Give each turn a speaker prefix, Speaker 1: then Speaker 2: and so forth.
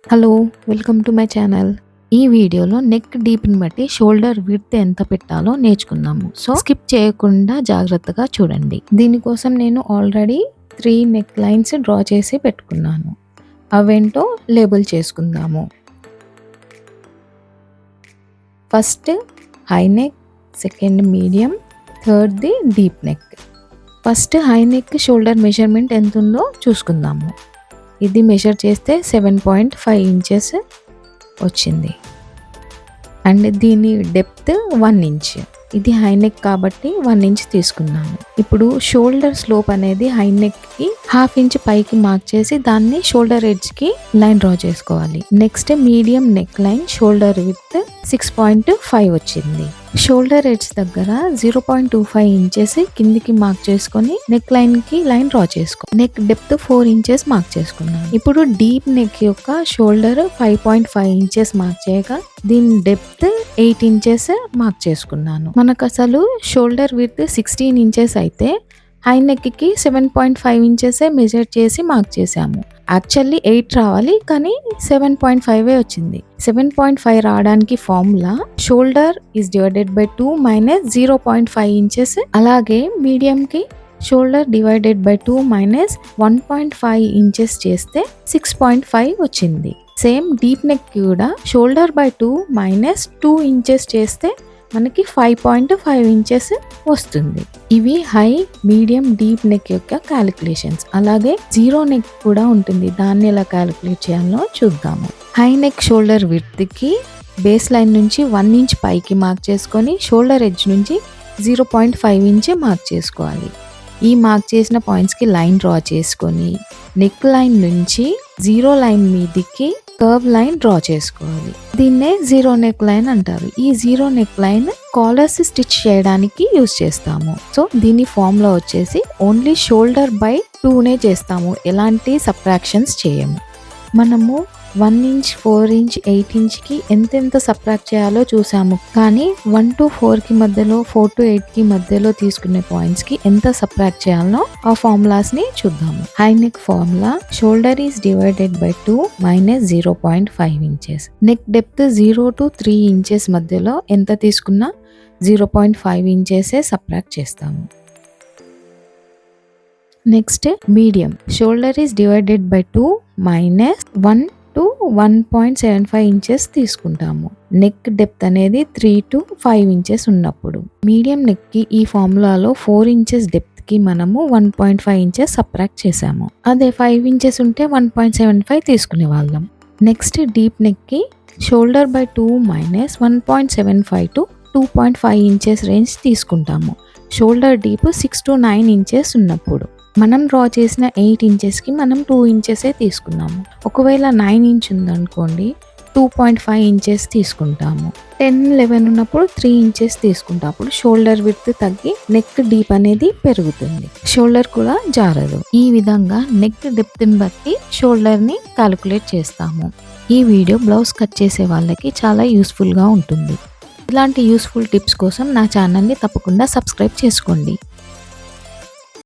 Speaker 1: Hello! Welcome to my channel. ఈ వీడియోలో neck డీప్‌ని బట్టి షోల్డర్ విడ్త్ ఎంత పెట్టాలో నేర్చుకుందాము. సో, స్కిప్ చేయకుండా జాగ్రత్తగా చూడండి. దీనికోసం నేను ఆల్రెడీ 3 నెక్ లైన్స్ డ్రా చేసి పెట్టుకున్నాను. అవేంటో లేబుల్ చేసుకుందాము. First high neck, second medium, థర్డ్‌ది deep neck. First high neck shoulder measurement ఎంతుందో చూసుకుందాము. ఇది మెజర్ చేస్తే 7.5 ఇంచెస్ వచ్చింది. అండ్ దీని డెప్త్ 1 ఇంచ్. ఇది హై నెక్ కాబట్టి 1 ఇంచ్ తీసుకున్నాను. ఇప్పుడు షోల్డర్ స్లోప్ అనేది హై నెక్కి 1/2 ఇంచ్ పైకి మార్క్ చేసి దాన్ని షోల్డర్ ఎడ్జ్కి లైన్ డ్రా చేసుకోవాలి. Next medium neck line shoulder width 6.5 వచ్చింది. షోల్డర్ ఎడ్జ్ దగ్గర 0.25 ఇంచెస్ కిందికి మార్క్ చేసుకొని నెక్ లైన్ కి లైన్ డ్రా చేసుకో. నెక్ డెప్త్ 4 ఇంచెస్ మార్క్ చేసుకున్నాను. ఇప్పుడు డీప్ నెక్ యొక్క షోల్డర్ 5.5 ఇంచెస్ మార్క్ చేయగా దీని డెప్త్ 8 ఇంచెస్ మార్క్ చేసుకున్నాను. మనకు అసలు షోల్డర్ విడ్త్ 16 ఇంచెస్ అయితే హై నెక్ కి 7.5 ఇంచెస్ మెజర్ చేసి మార్క్ చేసాము. యాక్చువల్లీ 8 రావాలి కానీ 7.5 వచ్చింది. 7.5 రావడానికి formula shoulder is divided by 2 minus 0.5 inches. అలాగే మీడియం కి shoulder divided by 2 minus 1.5 inches చేస్తే 6.5 వచ్చింది. సేమ్ డీప్ నెక్ కూడా షోల్డర్ బై 2 మైనస్ 2 ఇంచెస్ చేస్తే మనకి 5.5 ఇంచెస్ వస్తుంది. ఇవి హై, మీడియం, డీప్ నెక్ యొక్క క్యాలిక్యులేషన్స్. అలాగే జీరో నెక్ కూడా ఉంటుంది. దాన్ని ఎలా క్యాలిక్యులేట్ చేయాలో చూద్దాము. హై నెక్ షోల్డర్ విడ్త్కి బేస్ లైన్ నుంచి 1 ఇంచ్ పైకి మార్క్ చేసుకొని షోల్డర్ ఎడ్జ్ నుంచి 0.5 ఇంచ్ మార్క్ చేసుకోవాలి. ఈ మార్క్ చేసిన పాయింట్స్కి లైన్ డ్రా చేసుకొని నెక్ లైన్ నుంచి జీరో లైన్ మీదికి కర్వ్ లైన్ డ్రా చేసుకోవాలి. దీన్నే జీరో నెక్ లైన్ అంటారు. ఈ zero neckline collars stitch చేయడానికి యూజ్ చేస్తాము. సో దీని ఫార్ములా వచ్చేసి ఓన్లీ షోల్డర్ బై 2నే చేస్తాము. ఎలాంటి సబ్ట్రాక్షన్స్ చేయము. మనము 1 ఇంచ్, 4 ఇంచ్, 8 ఇంచ్కి ఎంతెంత సబ్ట్రాక్ట్ చేయాలో చూసాము. కానీ 1 to 4కి మధ్యలో, 4 to 8కి మధ్యలో తీసుకునే పాయింట్స్కి ఎంత సబ్ట్రాక్ట్ చేయాలో ఆ ఫార్ములాస్ని చూద్దాము. High neck formula shoulder is divided by 2 minus 0.5 inches. Neck depth 0 to 3 inches మధ్యలో ఎంత తీసుకున్నా 0.5 ఇంచెసే సబ్ట్రాక్ట్ చేస్తాము. Next medium shoulder is divided by 2 minus 1 to 1.75 inches తీసుకుంటాము. నెక్ డెప్త్ అనేది 3 to 5 ఇంచెస్ ఉన్నప్పుడు. మీడియం నెక్కి ఈ ఫార్ములాలో 4 ఇంచెస్ డెప్త్కి మనము 1.5 ఇంచెస్ సబ్ట్రాక్ట్ చేసాము. అదే 5 ఇంచెస్ ఉంటే 1.75 తీసుకునే వాళ్ళం. నెక్స్ట్ డీప్ నెక్కి shoulder by 2 minus 1.75 to 2.5 inches range తీసుకుంటాము. షోల్డర్ డీప్ 6 to 9 ఇంచెస్ ఉన్నప్పుడు. మనం డ్రా చేసిన 8 ఇంచెస్కి మనం 2 ఇంచెసే తీసుకున్నాము. ఒకవేళ 9 ఇంచ్ ఉందనుకోండి 2.5 ఇంచెస్ తీసుకుంటాము. 10, 11 ఉన్నప్పుడు 3 ఇంచెస్ తీసుకుంటాం. అప్పుడు షోల్డర్ విడ్త్ తగ్గి నెక్ డీప్ అనేది పెరుగుతుంది. షోల్డర్ కూడా జారదు. ఈ విధంగా నెక్ డెప్త్ని బట్టి షోల్డర్ని క్యాలిక్యులేట్ చేస్తాము. ఈ వీడియో బ్లౌజ్ కట్ చేసే వాళ్ళకి చాలా యూస్ఫుల్గా ఉంటుంది. ఇలాంటి యూస్ఫుల్ టిప్స్ కోసం నా ఛానల్ని తప్పకుండా సబ్స్క్రైబ్ చేసుకోండి.